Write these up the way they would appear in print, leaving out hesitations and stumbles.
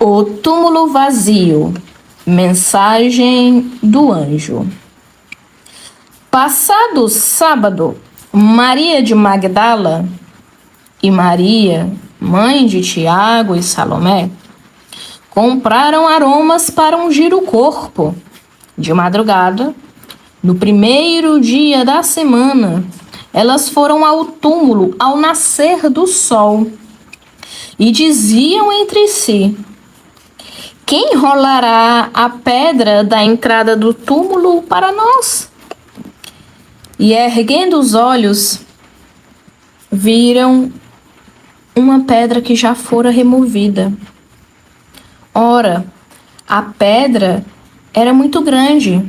O túmulo vazio. Mensagem do anjo. Passado sábado, Maria de Magdala e Maria, mãe de Tiago e Salomé, compraram aromas para ungir o corpo. De madrugada, no primeiro dia da semana, elas foram ao túmulo ao nascer do sol e diziam entre si: quem rolará a pedra da entrada do túmulo para nós? E erguendo os olhos, viram uma pedra que já fora removida. Ora, a pedra era muito grande.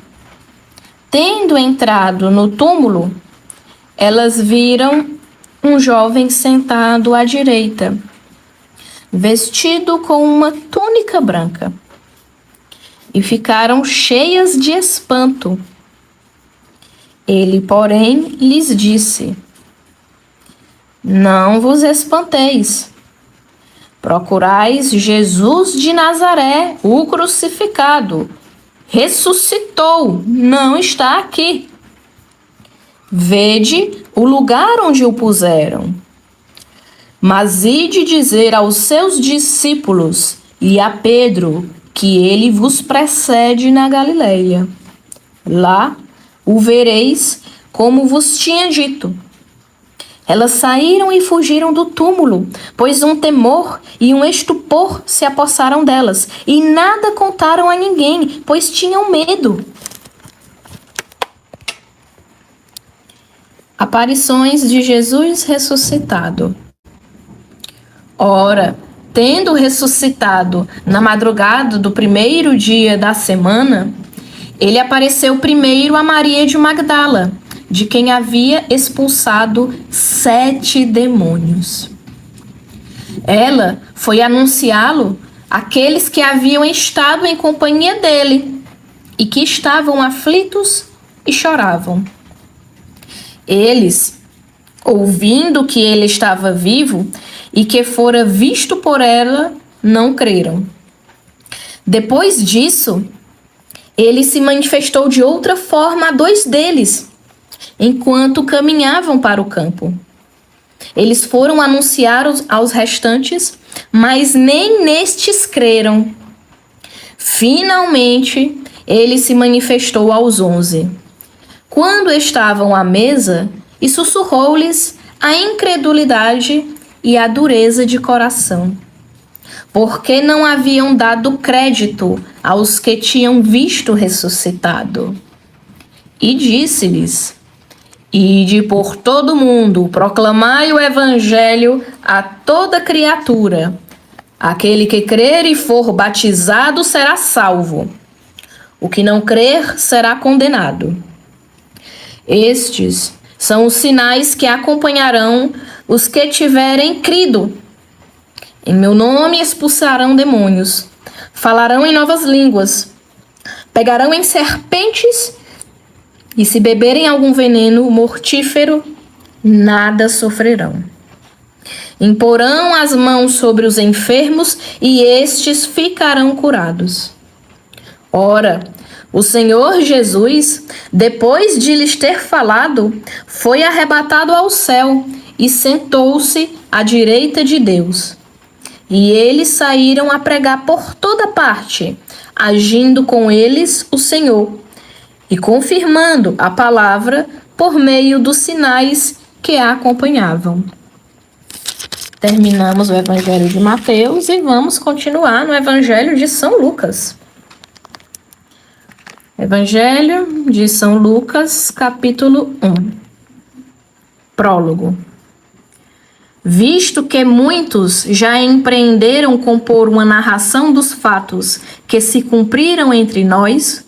Tendo entrado no túmulo, elas viram um jovem sentado à direita, vestido com uma túnica branca, e ficaram cheias de espanto. Ele, porém, lhes disse: não vos espanteis. Procurais Jesus de Nazaré, o crucificado. Ressuscitou, não está aqui. Vede o lugar onde o puseram. Mas ide dizer aos seus discípulos e a Pedro que ele vos precede na Galileia. Lá o vereis como vos tinha dito. Elas saíram e fugiram do túmulo, pois um temor e um estupor se apossaram delas, e nada contaram a ninguém, pois tinham medo. Aparições de Jesus ressuscitado. Ora, tendo ressuscitado na madrugada do primeiro dia da semana, ele apareceu primeiro a Maria de Magdala, de quem havia expulsado 7 demônios. Ela foi anunciá-lo àqueles que haviam estado em companhia dele e que estavam aflitos e choravam. Eles, ouvindo que ele estava vivo e que fora visto por ela, não creram. Depois disso, ele se manifestou de outra forma a 2 deles, enquanto caminhavam para o campo. Eles foram anunciar aos restantes, mas nem nestes creram. Finalmente, ele se manifestou aos 11. Quando estavam à mesa, e sussurrou-lhes a incredulidade e a dureza de coração, porque não haviam dado crédito aos que tinham visto ressuscitado. E disse-lhes: ide por todo o mundo, proclamai o evangelho a toda criatura. Aquele que crer e for batizado será salvo. O que não crer será condenado. Estes são os sinais que acompanharão os que tiverem crido. Em meu nome expulsarão demônios, falarão em novas línguas, pegarão em serpentes, e se beberem algum veneno mortífero, nada sofrerão. Imporão as mãos sobre os enfermos e estes ficarão curados. Ora, o Senhor Jesus, depois de lhes ter falado, foi arrebatado ao céu e sentou-se à direita de Deus. E eles saíram a pregar por toda parte, agindo com eles o Senhor, e confirmando a palavra por meio dos sinais que a acompanhavam. Terminamos o Evangelho de Mateus e vamos continuar no Evangelho de São Lucas. Evangelho de São Lucas, capítulo 1. Prólogo. Visto que muitos já empreenderam compor uma narração dos fatos que se cumpriram entre nós,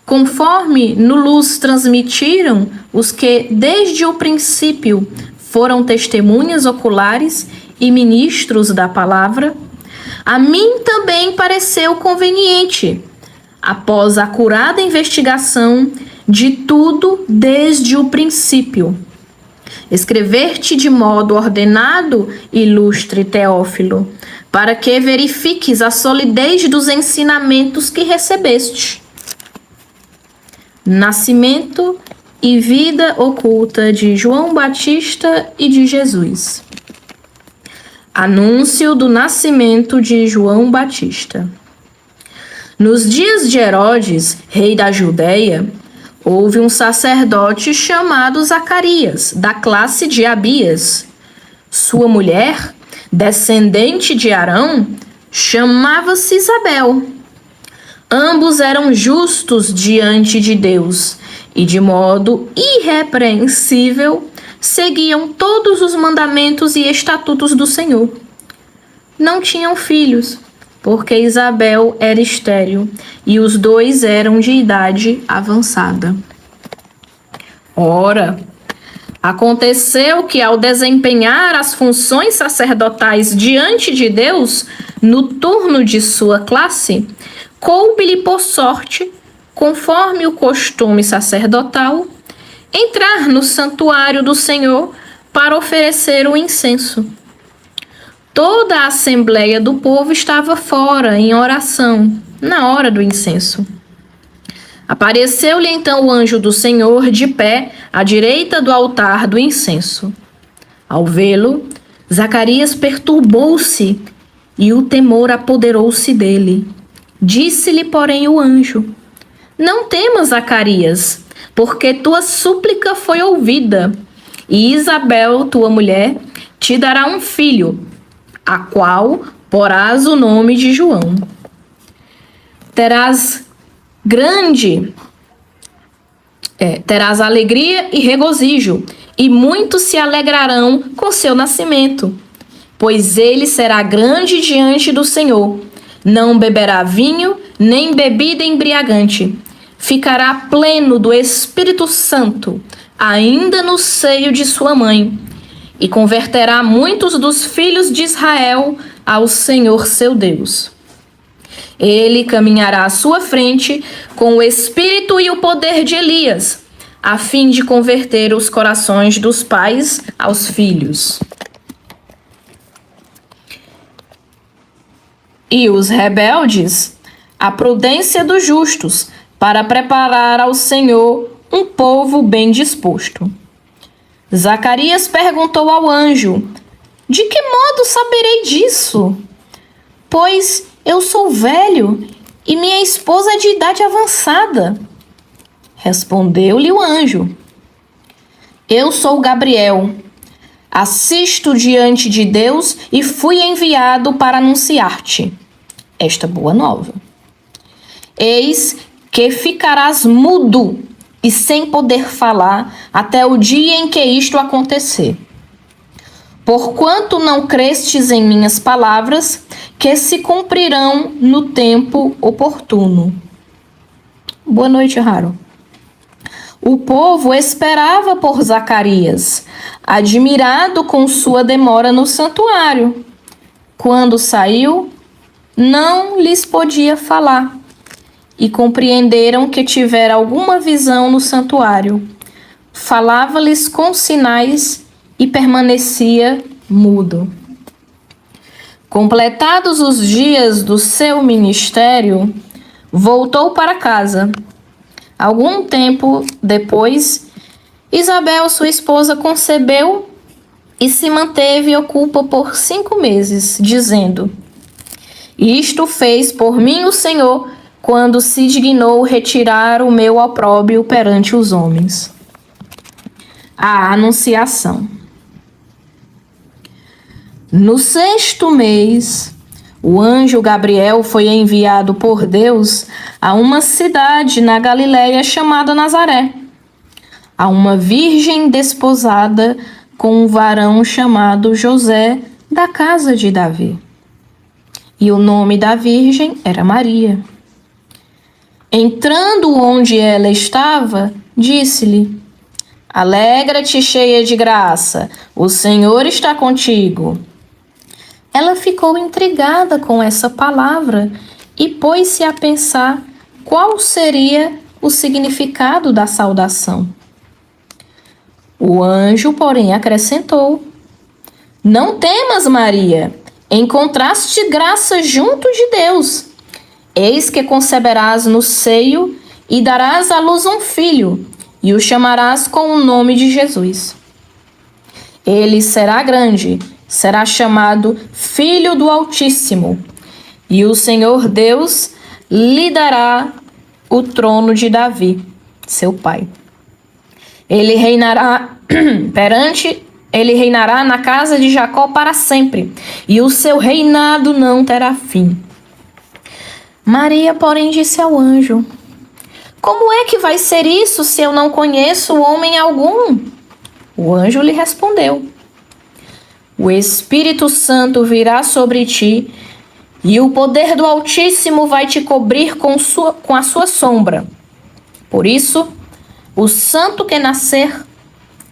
conforme nos transmitiram os que desde o princípio foram testemunhas oculares e ministros da palavra, a mim também pareceu conveniente, após a acurada investigação de tudo desde o princípio, escrever-te de modo ordenado, ilustre Teófilo, para que verifiques a solidez dos ensinamentos que recebeste. Nascimento e vida oculta de João Batista e de Jesus. Anúncio do nascimento de João Batista. Nos dias de Herodes, rei da Judéia, houve um sacerdote chamado Zacarias, da classe de Abias. Sua mulher, descendente de Arão, chamava-se Isabel. Ambos eram justos diante de Deus e, de modo irrepreensível, seguiam todos os mandamentos e estatutos do Senhor. Não tinham filhos, porque Isabel era estéril e os dois eram de idade avançada. Ora, aconteceu que, ao desempenhar as funções sacerdotais diante de Deus, no turno de sua classe, coube-lhe por sorte, conforme o costume sacerdotal, entrar no santuário do Senhor para oferecer o incenso. Toda a assembleia do povo estava fora, em oração, na hora do incenso. Apareceu-lhe então o anjo do Senhor de pé à direita do altar do incenso. Ao vê-lo, Zacarias perturbou-se e o temor apoderou-se dele. Disse-lhe, porém, o anjo: Não temas, Zacarias, porque tua súplica foi ouvida, e Isabel, tua mulher, te dará um filho, a qual porás o nome de João. Terás alegria e regozijo, e muitos se alegrarão com seu nascimento, pois ele será grande diante do Senhor. Não beberá vinho, nem bebida embriagante. Ficará pleno do Espírito Santo, ainda no seio de sua mãe, e converterá muitos dos filhos de Israel ao Senhor seu Deus. Ele caminhará à sua frente com o espírito e o poder de Elias, a fim de converter os corações dos pais aos filhos, e os rebeldes à prudência dos justos, para preparar ao Senhor um povo bem disposto. Zacarias perguntou ao anjo: De que modo saberei disso? Pois eu sou velho e minha esposa é de idade avançada. Respondeu-lhe o anjo: Eu sou Gabriel. Assisto diante de Deus e fui enviado para anunciar-te esta boa nova. Eis que ficarás mudo e sem poder falar até o dia em que isto acontecer. Porquanto não crestes em minhas palavras, que se cumprirão no tempo oportuno. Boa noite, Raro. O povo esperava por Zacarias, admirado com sua demora no santuário. Quando saiu, não lhes podia falar, e compreenderam que tivera alguma visão no santuário. Falava-lhes com sinais e permanecia mudo. Completados os dias do seu ministério, voltou para casa. Algum tempo depois, Isabel, sua esposa, concebeu e se manteve oculta por 5 meses, dizendo: Isto fez por mim o Senhor, quando se dignou retirar o meu opróbrio perante os homens. A anunciação. No 6º mês, o anjo Gabriel foi enviado por Deus a uma cidade na Galiléia chamada Nazaré, a uma virgem desposada com um varão chamado José, da casa de Davi. E o nome da virgem era Maria. Entrando onde ela estava, disse-lhe: Alegra-te, cheia de graça, o Senhor está contigo. Ela ficou intrigada com essa palavra e pôs-se a pensar qual seria o significado da saudação. O anjo, porém, acrescentou: Não temas, Maria, Encontraste graça junto de Deus. Eis que conceberás no seio e darás à luz um filho, e o chamarás com o nome de Jesus. Ele será grande, será chamado Filho do Altíssimo, e o Senhor Deus lhe dará o trono de Davi, seu pai. Ele reinará ele reinará na casa de Jacó para sempre, e o seu reinado não terá fim. Maria, porém, disse ao anjo: Como é que vai ser isso se eu não conheço homem algum? O anjo lhe respondeu: O Espírito Santo virá sobre ti, e o poder do Altíssimo vai te cobrir com a sua sombra. Por isso, o santo que nascer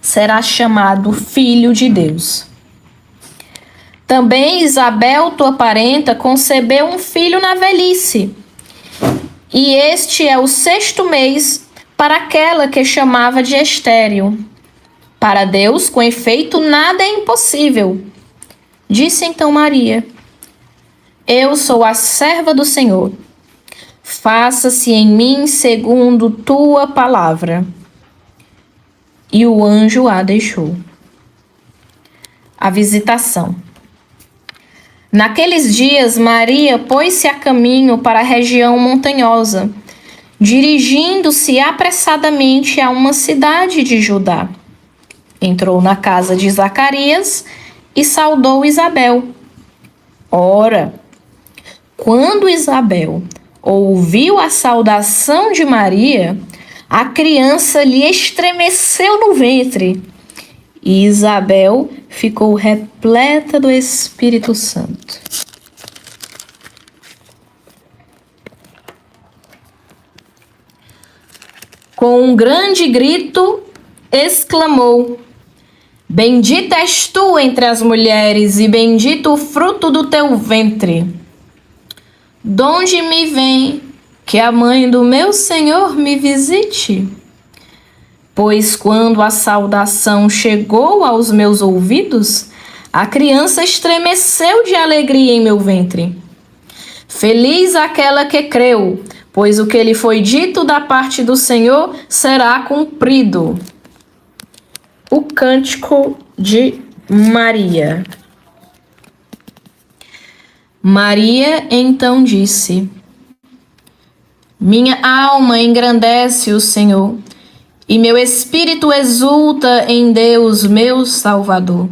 será chamado Filho de Deus. Também Isabel, tua parenta, concebeu um filho na velhice, e este é o 6º mês para aquela que chamava de estéril. Para Deus, com efeito, nada é impossível. Disse então Maria: Eu sou a serva do Senhor. Faça-se em mim segundo tua palavra. E o anjo a deixou. A visitação. Naqueles dias, Maria pôs-se a caminho para a região montanhosa, dirigindo-se apressadamente a uma cidade de Judá. Entrou na casa de Zacarias e saudou Isabel. Ora, quando Isabel ouviu a saudação de Maria, a criança lhe estremeceu no ventre, e Isabel ficou repleta do Espírito Santo. Com um grande grito, exclamou: Bendita és tu entre as mulheres, e bendito o fruto do teu ventre. Donde me vem que a mãe do meu Senhor me visite? Pois quando a saudação chegou aos meus ouvidos, a criança estremeceu de alegria em meu ventre. Feliz aquela que creu, pois o que lhe foi dito da parte do Senhor será cumprido. O cântico de Maria. Maria então disse: Minha alma engrandece o Senhor, e meu espírito exulta em Deus, meu Salvador,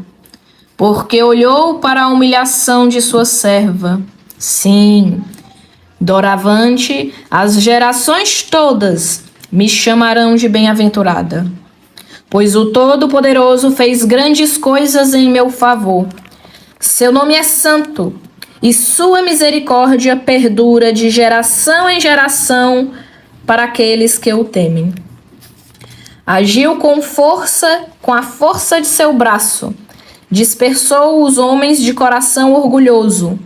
porque olhou para a humilhação de sua serva. Sim, doravante as gerações todas me chamarão de bem-aventurada, pois o Todo-Poderoso fez grandes coisas em meu favor. Seu nome é santo, e sua misericórdia perdura de geração em geração para aqueles que o temem. Agiu com a força de seu braço, dispersou os homens de coração orgulhoso,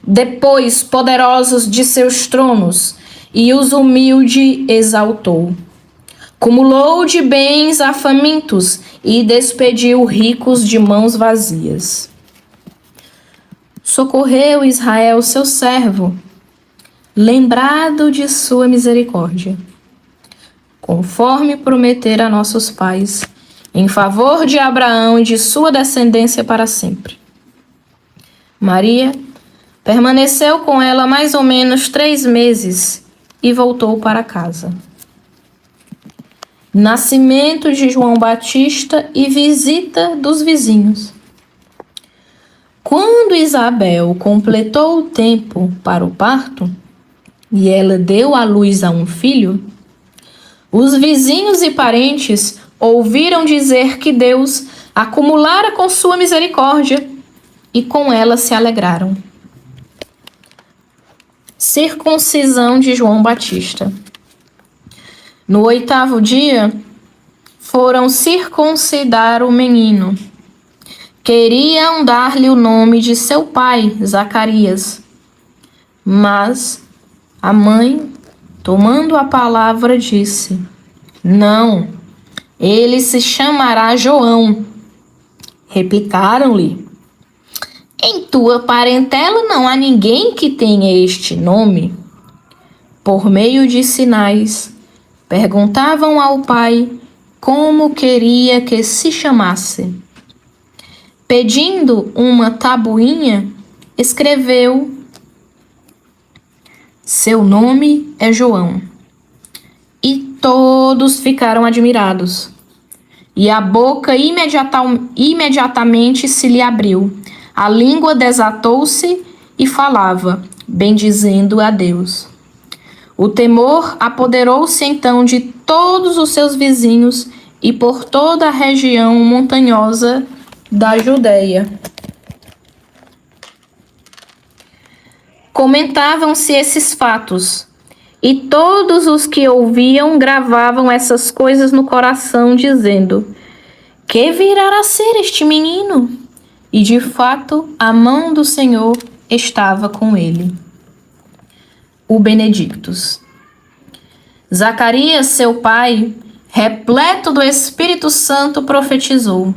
depois poderosos de seus tronos, e os humilde exaltou. Cumulou de bens a famintos e despediu ricos de mãos vazias. Socorreu Israel, seu servo, lembrado de sua misericórdia, conforme prometera a nossos pais, em favor de Abraão e de sua descendência para sempre. Maria permaneceu com ela mais ou menos 3 meses e voltou para casa. Nascimento de João Batista e visita dos vizinhos. Quando Isabel completou o tempo para o parto, e ela deu à luz a um filho, os vizinhos e parentes ouviram dizer que Deus acumulara com sua misericórdia, e com ela se alegraram. Circuncisão de João Batista. No 8º dia, foram circuncidar o menino. Queriam dar-lhe o nome de seu pai, Zacarias. Mas a mãe, tomando a palavra, disse: Não, ele se chamará João. Replicaram-lhe: Em tua parentela não há ninguém que tenha este nome? Por meio de sinais, perguntavam ao pai como queria que se chamasse. Pedindo uma tabuinha, escreveu: seu nome é João. E todos ficaram admirados. E a boca imediatamente se lhe abriu. A língua desatou-se e falava, bendizendo a Deus. O temor apoderou-se então de todos os seus vizinhos e por toda a região montanhosa da Judéia. Comentavam-se esses fatos, e todos os que ouviam gravavam essas coisas no coração, dizendo: que virá a ser este menino? E de fato, a mão do Senhor estava com ele. O Benedictus. Zacarias, seu pai, repleto do Espírito Santo, profetizou: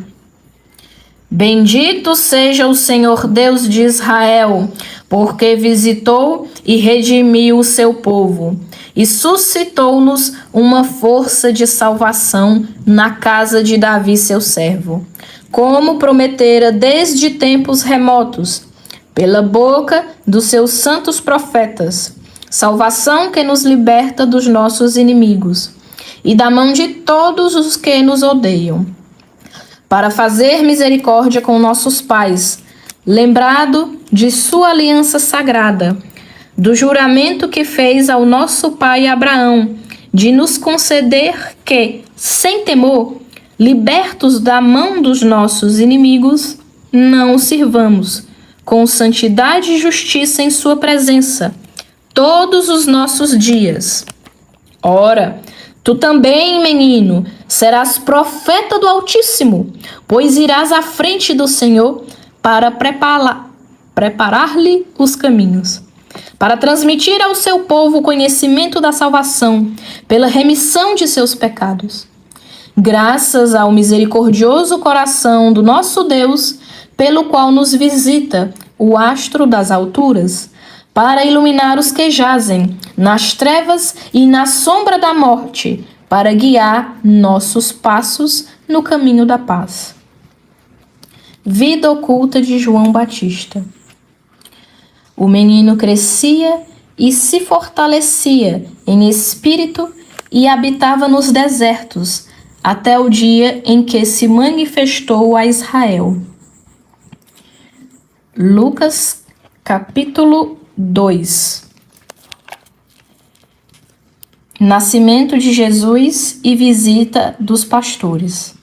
bendito seja o Senhor Deus de Israel, porque visitou e redimiu o seu povo, e suscitou-nos uma força de salvação na casa de Davi, seu servo, como prometera desde tempos remotos, pela boca dos seus santos profetas, salvação que nos liberta dos nossos inimigos e da mão de todos os que nos odeiam, para fazer misericórdia com nossos pais, lembrado de sua aliança sagrada, do juramento que fez ao nosso pai Abraão, de nos conceder que, sem temor, libertos da mão dos nossos inimigos, não o sirvamos, com santidade e justiça em sua presença, todos os nossos dias. Ora, tu também, menino, serás profeta do Altíssimo, pois irás à frente do Senhor para preparar-lhe os caminhos, para transmitir ao seu povo o conhecimento da salvação, pela remissão de seus pecados. Graças ao misericordioso coração do nosso Deus, pelo qual nos visita o astro das alturas, para iluminar os que jazem nas trevas e na sombra da morte, para guiar nossos passos no caminho da paz. Vida oculta de João Batista. O menino crescia e se fortalecia em espírito e habitava nos desertos, até o dia em que se manifestou a Israel. Lucas, capítulo 2. Nascimento de Jesus e visita dos pastores.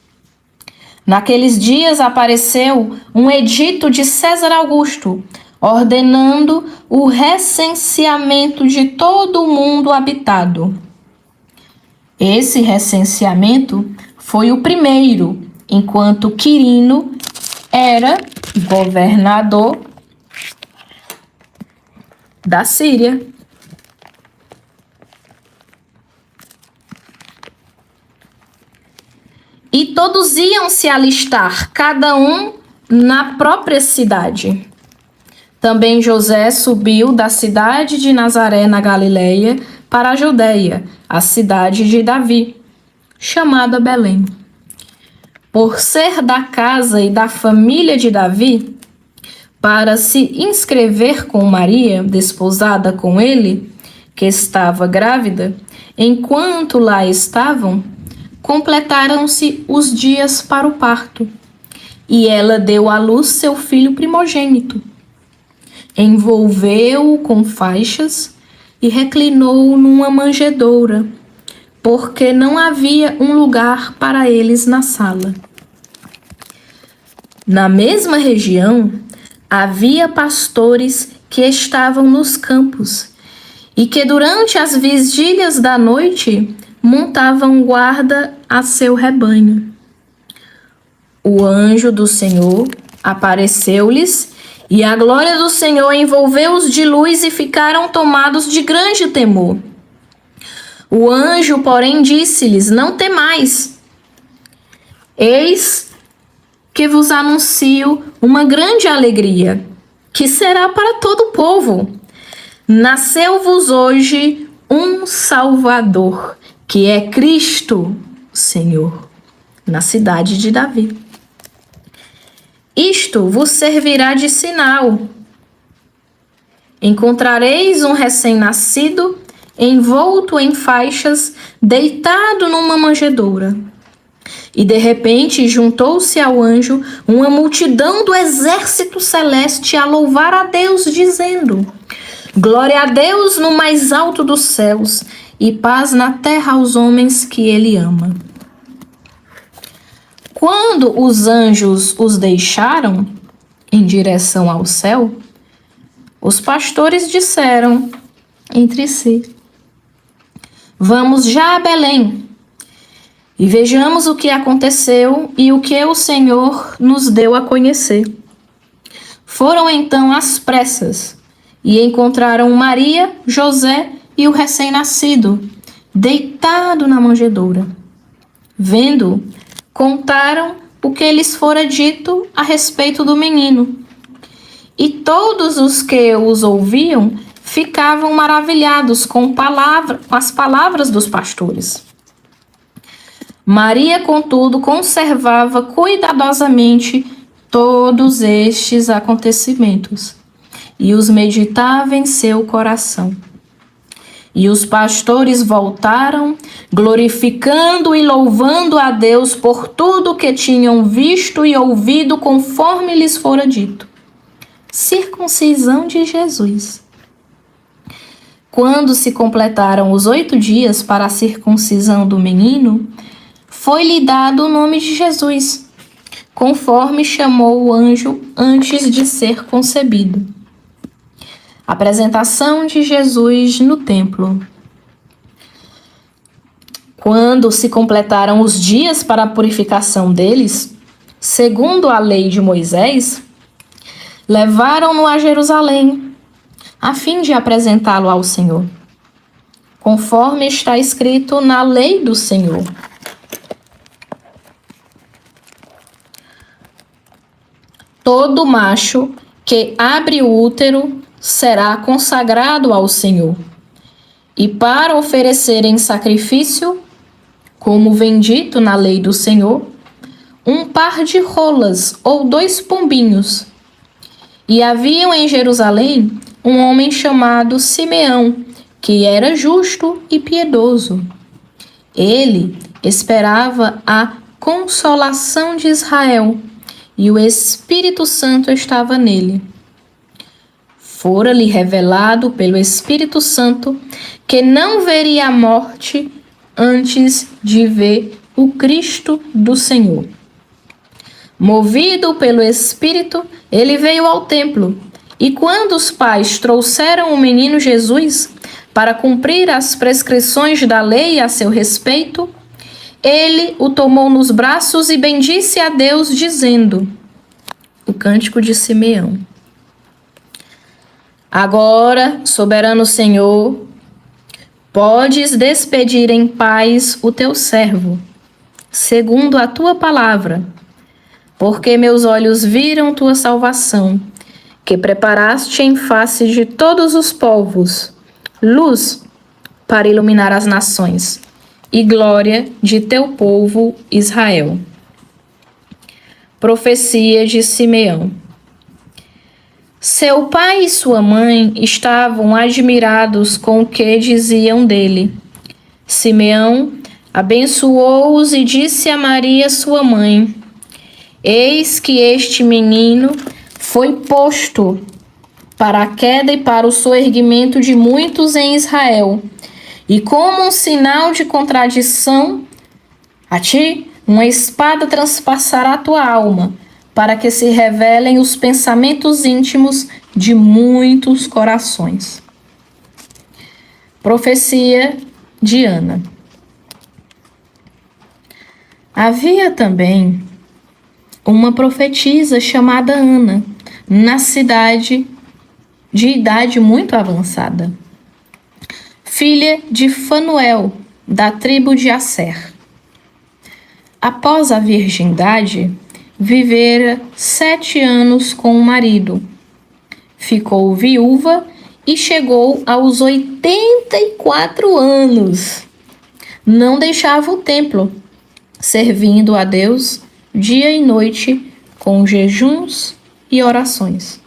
Naqueles dias apareceu um edito de César Augusto, ordenando o recenseamento de todo o mundo habitado. Esse recenseamento foi o primeiro, enquanto Quirino era governador da Síria. E todos iam se alistar, cada um na própria cidade. Também José subiu da cidade de Nazaré, na Galileia, para a Judeia, a cidade de Davi, chamada Belém. Por ser da casa e da família de Davi, para se inscrever com Maria, desposada com ele, que estava grávida, enquanto lá estavam, completaram-se os dias para o parto, e ela deu à luz seu filho primogênito. Envolveu-o com faixas e reclinou-o numa manjedoura, porque não havia um lugar para eles na sala. Na mesma região, havia pastores que estavam nos campos e que durante as vigílias da noite montavam guarda a seu rebanho. O anjo do Senhor apareceu-lhes e a glória do Senhor envolveu-os de luz e ficaram tomados de grande temor. O anjo, porém, disse-lhes: não temais. Eis que vos anuncio uma grande alegria, que será para todo o povo. Nasceu-vos hoje um Salvador, que é Cristo, Senhor, na cidade de Davi. Isto vos servirá de sinal. Encontrareis um recém-nascido, envolto em faixas, deitado numa manjedoura. E de repente juntou-se ao anjo uma multidão do exército celeste a louvar a Deus, dizendo: Glória a Deus no mais alto dos céus, e paz na terra aos homens que ele ama. Quando os anjos os deixaram em direção ao céu, os pastores disseram entre si: Vamos já a Belém e vejamos o que aconteceu e o que o Senhor nos deu a conhecer. Foram então às pressas e encontraram Maria, José e o recém-nascido, deitado na manjedoura. Vendo, contaram o que lhes fora dito a respeito do menino. E todos os que os ouviam ficavam maravilhados com as palavras dos pastores. Maria, contudo, conservava cuidadosamente todos estes acontecimentos e os meditava em seu coração. E os pastores voltaram, glorificando e louvando a Deus por tudo que tinham visto e ouvido conforme lhes fora dito. Circuncisão de Jesus. Quando se completaram os 8 dias para a circuncisão do menino, foi-lhe dado o nome de Jesus, conforme chamou o anjo antes de ser concebido. Apresentação de Jesus no templo. Quando se completaram os dias para a purificação deles, segundo a lei de Moisés, levaram-no a Jerusalém, a fim de apresentá-lo ao Senhor, conforme está escrito na lei do Senhor. Todo macho que abre o útero será consagrado ao Senhor, e para oferecer em sacrifício, como vem dito na lei do Senhor, um par de rolas ou 2 pombinhos. E haviam em Jerusalém um homem chamado Simeão, que era justo e piedoso. Ele esperava a consolação de Israel, e o Espírito Santo estava nele. Fora-lhe revelado pelo Espírito Santo que não veria a morte antes de ver o Cristo do Senhor. Movido pelo Espírito, ele veio ao templo, e quando os pais trouxeram o menino Jesus para cumprir as prescrições da lei a seu respeito, ele o tomou nos braços e bendisse a Deus, dizendo: o cântico de Simeão. Agora, soberano Senhor, podes despedir em paz o teu servo, segundo a tua palavra, porque meus olhos viram tua salvação, que preparaste em face de todos os povos, luz para iluminar as nações, e glória de teu povo Israel. Profecia de Simeão. Seu pai e sua mãe estavam admirados com o que diziam dele. Simeão abençoou-os e disse a Maria, sua mãe: Eis que este menino foi posto para a queda e para o soerguimento de muitos em Israel, e como um sinal de contradição, a ti uma espada transpassará a tua alma, para que se revelem os pensamentos íntimos de muitos corações. Profecia de Ana. Havia também uma profetisa chamada Ana, na cidade de idade muito avançada, filha de Fanuel, da tribo de Asser. Após a virgindade, vivera 7 anos com o marido, ficou viúva e chegou aos 84 anos. Não deixava o templo, servindo a Deus dia e noite com jejuns e orações.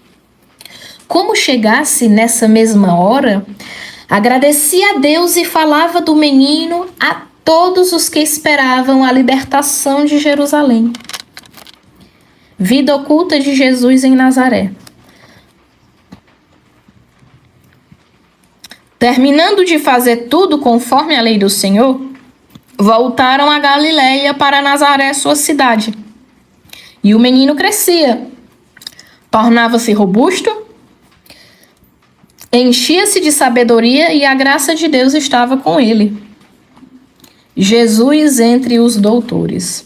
Como chegasse nessa mesma hora, agradecia a Deus e falava do menino a todos os que esperavam a libertação de Jerusalém. Vida oculta de Jesus em Nazaré. Terminando de fazer tudo conforme a lei do Senhor, voltaram a Galiléia para Nazaré, sua cidade. E o menino crescia, tornava-se robusto, enchia-se de sabedoria e a graça de Deus estava com ele. Jesus entre os doutores.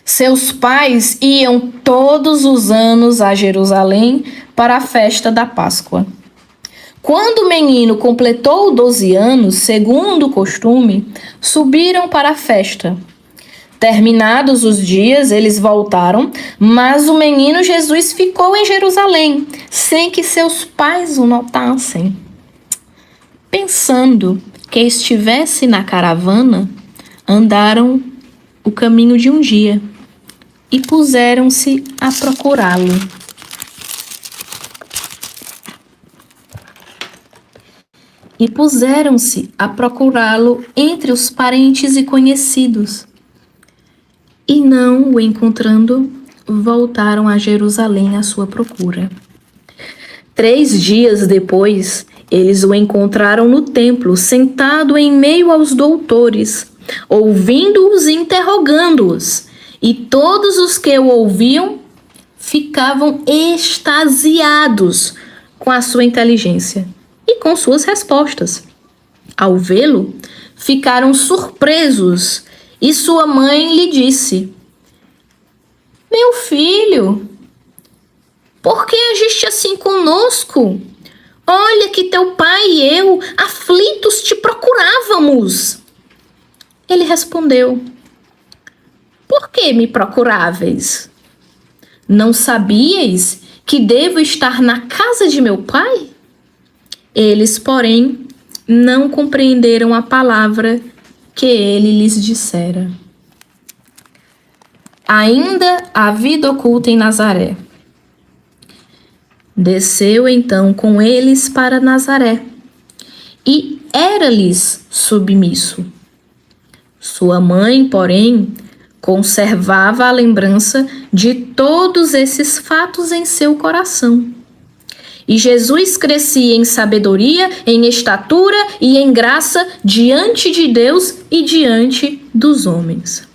Seus pais iam todos os anos a Jerusalém para a festa da Páscoa. Quando o menino completou 12 anos, segundo o costume, subiram para a festa. Terminados os dias, eles voltaram, mas o menino Jesus ficou em Jerusalém, sem que seus pais o notassem. Pensando que estivesse na caravana, andaram o caminho de um dia e puseram-se a procurá-lo. Entre os parentes e conhecidos. E não o encontrando, voltaram a Jerusalém à sua procura. 3 dias depois, eles o encontraram no templo, sentado em meio aos doutores, ouvindo-os e interrogando-os. E todos os que o ouviam ficavam extasiados com a sua inteligência e com suas respostas. Ao vê-lo, ficaram surpresos e sua mãe lhe disse: Meu filho, por que agiste assim conosco? Olha que teu pai e eu, aflitos, te procurávamos. Ele respondeu: Por que me procuráveis? Não sabíeis que devo estar na casa de meu pai? Eles, porém, não compreenderam a palavra que ele lhes dissera. Ainda a vida oculta em Nazaré. Desceu então com eles para Nazaré, e era-lhes submisso. Sua mãe, porém, conservava a lembrança de todos esses fatos em seu coração. E Jesus crescia em sabedoria, em estatura e em graça diante de Deus e diante dos homens.